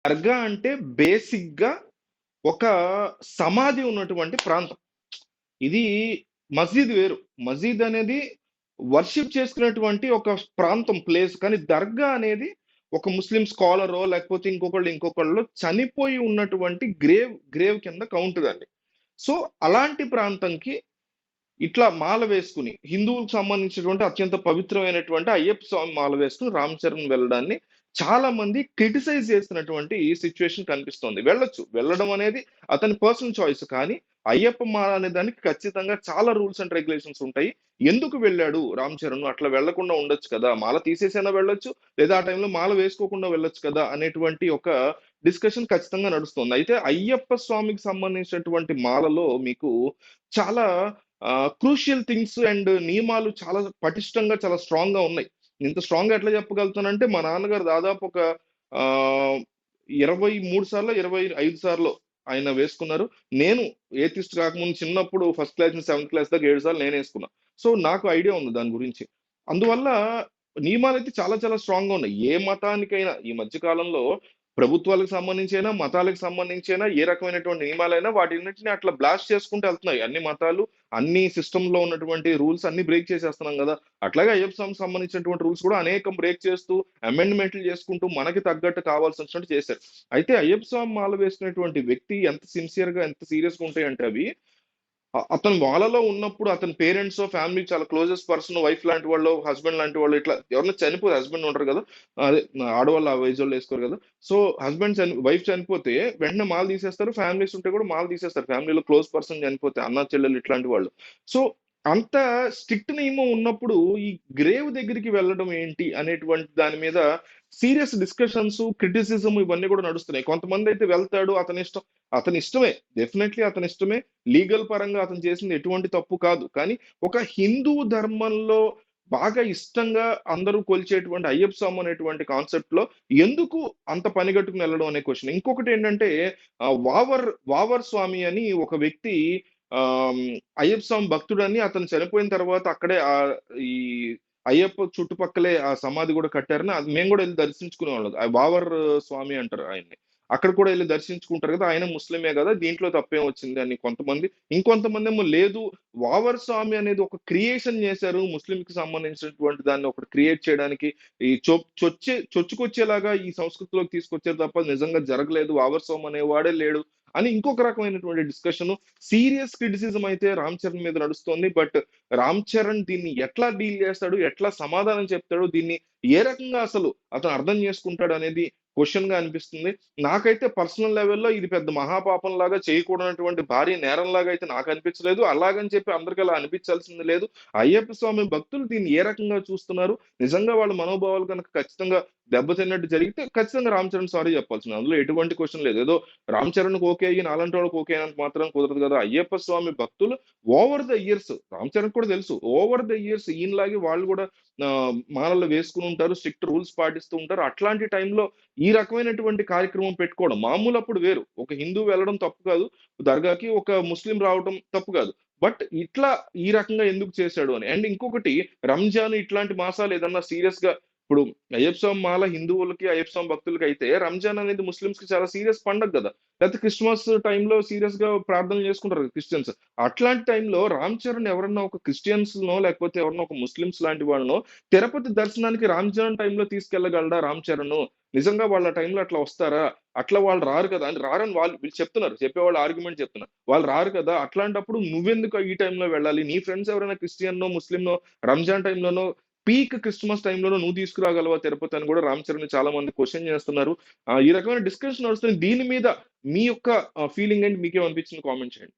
దర్గా అంటే బేసిక్‌గా ఒక సమాధి ఉన్నటువంటి ప్రాంతం. ఇది మసీద్ వేరు. మసీద్ అనేది వర్షిప్ చేసుకునేటువంటి ఒక ప్రాంతం, ప్లేస్. కానీ దర్గా అనేది ఒక ముస్లిం స్కాలరో లేకపోతే ఇంకొకళ్ళు చనిపోయి ఉన్నటువంటి గ్రేవ్ గ్రేవ్ కింద కౌంట్ దాన్ని. సో, అలాంటి ప్రాంతంకి ఇట్లా మాల వేసుకుని హిందువులకు సంబంధించినటువంటి అత్యంత పవిత్రమైనటువంటి అయ్యప్ప స్వామి మాల వేసుకుని రామ్ చరణ్ వెళ్ళడాన్ని చాలా మంది క్రిటిసైజ్ చేస్తున్నటువంటి సిచ్యువేషన్ కనిపిస్తోంది. వెళ్ళొచ్చు. వెళ్ళడం అనేది అతని పర్సనల్ చాయిస్. కానీ అయ్యప్ప మాల అనే దానికి ఖచ్చితంగా చాలా రూల్స్ అండ్ రెగ్యులేషన్స్ ఉంటాయి. ఎందుకు వెళ్ళాడు రామ్ చరణ్? అట్లా వెళ్ళకుండా ఉండొచ్చు కదా! మాల తీసేసైనా వెళ్ళొచ్చు. లేదా ఆ టైంలో మాల వేసుకోకుండా వెళ్ళొచ్చు కదా! అనేటువంటి ఒక డిస్కషన్ ఖచ్చితంగా నడుస్తుంది. అయితే అయ్యప్ప స్వామికి సంబంధించినటువంటి మాలలో మీకు చాలా క్రూషియల్ థింగ్స్ అండ్ నియమాలు చాలా పటిష్టంగా, చాలా స్ట్రాంగ్‌గా ఉన్నాయి. ఇంత స్ట్రాంగ్‌గా ఎట్లా చెప్పగలుగుతానంటే, మా నాన్నగారు దాదాపు ఒక ఆహ్, 23 సార్లో, 25 సార్లో ఆయన వేసుకున్నారు. నేను ఏథిస్ట్ కాకముందు చిన్నప్పుడు ఫస్ట్ క్లాస్ నుంచి సెవెంత్ క్లాస్ దాకా 7 సార్లు నేనేసుకున్నా. సో, నాకు ఐడియా ఉంది దాని గురించి. అందువల్ల నియమాలైతే చాలా చాలా స్ట్రాంగ్‌గా ఉన్నాయి. ఏ మతానికైనా ఈ మధ్య కాలంలో ప్రభుత్వాలకు సంబంధించైనా, మతాలకు సంబంధించైనా ఏ రకమైనటువంటి నియమాలైనా వాటన్నిటిని అట్లా బ్లాస్ట్ చేసుకుంటూ ఎళ్తున్నాయి. అన్ని మతాలు, అన్ని సిస్టమ్‌లో ఉన్నటువంటి రూల్స్ అన్నీ బ్రేక్ చేసేస్తున్నాం గదా! అట్లాగే అయ్యప్ప స్వామికి సంబంధించినటువంటి రూల్స్ కూడా అనేకం బ్రేక్ చేస్తూ, అమెండ్‌మెంట్లు చేసుకుంటూ మనకి తగ్గట్టు కావాల్సొచ్చినట్టు చేశారు. అయితే అయ్యప్ప స్వామి మాల వేసుకునేటువంటి వ్యక్తి ఎంత సిన్సియర్‌గా, ఎంత సీరియస్‌గా ఉంటాయంటే అవి, అతను వాళ్ళలో ఉన్నప్పుడు అతని పేరెంట్సో, ఫ్యామిలీకి చాలా క్లోజెస్ట్ పర్సన్, వైఫ్ లాంటి వాళ్ళో, హస్బెండ్ లాంటి వాళ్ళు ఇట్లా ఎవరైనా చనిపోతే హస్బెండ్ ఉంటారు గదా! అదే ఆడవాళ్ళు ఆ వయసోళ్ళు ఏసుకోరు గదా! సో, వైఫ్ చనిపోతే వెంటనే మాల తీసేస్తారు. ఫ్యామిలీస్ ఉంటే కూడా మాల తీసేస్తారు. ఫ్యామిలీలో క్లోజ్ పర్సన్ చనిపోతే అన్న, చెల్లెలు ఇట్లాంటి వాళ్ళు. సో, అంత స్ట్రిక్ట్ నియమం ఉన్నప్పుడు ఈ గ్రేవ్ దగ్గరికి వెళ్ళడం ఏంటి అనేటువంటి దాని మీద సీరియస్ డిస్కషన్స్, క్రిటిసిజం ఇవన్నీ కూడా నడుస్తున్నాయి. కొంతమందైతే వెళ్తాడు అతనిష్టం. అతనిష్టమే. డెఫినైట్‌లీ అతనిష్టమే. లీగల్ పరంగా అతను చేసింది ఎటువంటి తప్పు కాదు. కానీ ఒక హిందూ ధర్మంలో బాగా ఇష్టంగా అందరూ కొలిచేటువంటి అయ్యప్ప స్వామి అనేటువంటి కాన్సెప్ట్‌లో ఎందుకు అంత పనిగట్టుకుని వెళ్ళడం అనే క్వెషన్. ఇంకొకటేంటంటే వావర్ స్వామి అని ఒక వ్యక్తి ఆహ్, అయ్యప్ప స్వామి భక్తుడని అతను చనిపోయిన తర్వాత అక్కడే ఈ అయ్యప్ప చుట్టుపక్కలే ఆ సమాధి గూడా కట్టారని అది మేము గూడా ఎళ్లి దర్శించుకునేవాళ్ళం. వావర్ స్వామి అంటారు ఆయన్ని. అక్కడ కూడా ఎళ్లి దర్శించుకుంటారు గదా! ఆయన ముస్లిమే గదా! దీంట్లో తప్పేం వచ్చింది అని కొంతమంది. ఇంకొంతమందేమో లేదు, వావర్ స్వామి అనేది ఒక క్రియేషన్ జేశారు. ముస్లింకి సంబంధించినటువంటి దాన్ని ఒకటి క్రియేట్ చేయడానికి ఈ చొచ్చుకొచ్చేలాగా ఈ సంస్కృతిలోకి తీసుకొచ్చారు తప్ప నిజంగా జరగలేదు. వావర్ స్వామి అనేవాడే లేడు అని ఇంకొక రకమైనటువంటి డిస్కషను. సీరియస్ క్రిటిసిజం అయితే రామ్ చరణ్ మీద నడుస్తోంది. బట్ రామ్ చరణ్ దీన్ని ఎట్లా డీల్ జేస్తాడు? ఎట్లా సమాధానం చెప్తాడు? దీన్ని ఏ రకంగా అసలు అతను అర్థం చేసుకుంటాడనేది క్వెషన్‌గా అనిపిస్తుంది. నాకైతే పర్సనల్ లెవెల్‌లో ఇది పెద్ద మహాపాపంలాగా, చేయకూడనటువంటి భారీ నేరంలాగా అయితే నాకనిపించలేదు. అలాగని చెప్పి అందరికి అలా అనిపించాల్సింది లేదు. అయ్యప్ప స్వామి భక్తులు దీన్ని ఏ రకంగా చూస్తున్నారు? నిజంగా వాళ్ళ మనోభావాలు గనక ఖచ్చితంగా దెబ్బతిన్నట్టు జరిగితే ఖచ్చితంగా రామ్ చరణ్ సారీ చెప్పాల్సిందే. అందులో ఎటువంటి క్వెషన్ లేదు. ఏదో రామ్ చరణ్‌కి ఓకే అయ్యి నాలాంటి వాళ్ళకి ఓకే అయినంత మాత్రాన కుదరదు గదా! అయ్యప్ప స్వామి భక్తులు ఓవర్ ద ఇయర్స్ రామ్ చరణ్‌కి కూడా తెలుసు. ఓవర్ ద ఇయర్స్ ఈయనలాగే వాళ్ళు గూడా మాలలు వేసుకొని ఉంటారు. స్ట్రిక్ట్ రూల్స్ పాటిస్తూ ఉంటారు. అట్లాంటి టైంలో ఈ రకమైనటువంటి కార్యక్రమం పెట్టుకోవడం మామూలప్పుడు వేరు. ఒక హిందువు వెళ్ళడం తప్పు కాదు. దర్గాకి ఒక ముస్లిం రావటం తప్పు కాదు. బట్ ఇట్లా ఈ రకంగా ఎందుకు చేశాడు అని. అండ్ ఇంకొకటి రంజాన్ ఇట్లాంటి మాసాలు ఏదన్నా సీరియస్‌గా ఇప్పుడు అయ్యప్ప స్వామి మాల హిందువులకి, అయ్యప్ప స్వామి భక్తులకైతే రంజాన్ అనేది ముస్లిమ్స్‌కి చాలా సీరియస్ పండగ గదా! లేకపోతే క్రిస్మస్ టైంలో సీరియస్‌గా ప్రార్థనలు చేసుకుంటారు కదా క్రిస్టియన్స్. అట్లాంటి టైంలో రామ్ చరణ్ ఎవరన్నా ఒక క్రిస్టియన్స్‌నో లేకపోతే ఎవరన్నా ఒక ముస్లిమ్స్ లాంటి వాళ్ళనో తిరుపతి దర్శనానికి రంజాన్ టైంలో తీసుకెళ్ళగలడా రామ్ చరణ్? నిజంగా వాళ్ళు ఆ టైంలో అట్లా వస్తారా? అట్లా వాళ్ళు రారు కదా! అని రారని వీళ్ళు చెప్తున్నారు. చెప్పేవాళ్ళు ఆర్గ్యుమెంట్ చెప్తున్నారు. వాళ్ళు రారు కదా! అట్లాంటప్పుడు నువ్వెందుకు ఈ టైంలో వెళ్ళాలి? నీ ఫ్రెండ్స్ ఎవరైనా క్రిస్టియన్నో, ముస్లింనో రంజాన్ టైంలోనో పీక్ క్రిస్టమస్ టైంలోనో నువ్వు తీసుకురాగలవా తిరుపతి అని కూడా రామ్ చరణ్‌ని చాలా మంది క్వెషన్ చేస్తున్నారు. ఈ రకమైన డిస్కషన్ నడుస్తుంది. దీని మీద మీ యొక్క ఫీలింగ్ ఏంటి? మీకేమనిపించింది కామెంట్ చేయండి.